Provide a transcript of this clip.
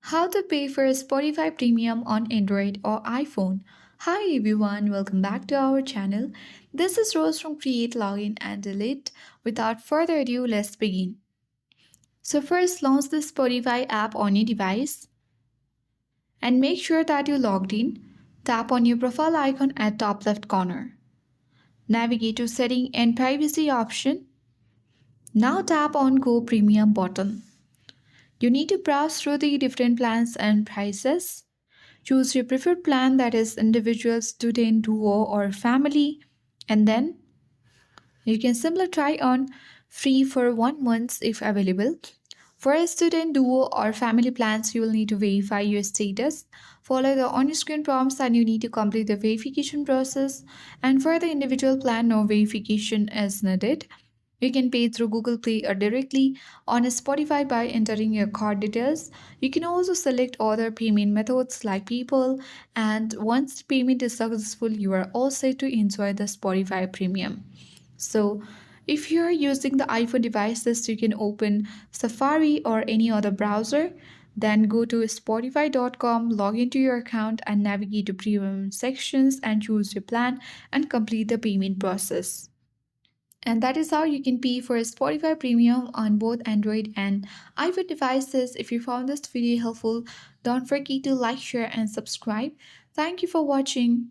How to pay for Spotify Premium on Android or iPhone. Hi everyone, welcome back to our channel. This is Rose from Create, Login and Delete. Without further ado, let's begin. So first launch the Spotify app on your device and make sure that you logged in. Tap on your profile icon at top left corner. Navigate to setting and privacy option. Now tap on Go Premium button. You need to browse through the different plans and prices. Choose your preferred plan, that is individual, student, duo, or family, and then you can simply try on free for 1 month if available. For a student, duo, or family plans, you will need to verify your status. Follow the on-screen prompts and you need to complete the verification process. And for the individual plan, no verification is needed. You can pay through Google Play or directly on Spotify by entering your card details. You can also select other payment methods like PayPal, and once the payment is successful, you are all set to enjoy the Spotify Premium. So, if you are using the iPhone devices, you can open Safari or any other browser. Then go to Spotify.com, log into your account, and navigate to premium sections and choose your plan and complete the payment process. And that is how you can pay for Spotify Premium on both Android and iPhone devices. If you found this video helpful, don't forget to like, share, and subscribe. Thank you for watching.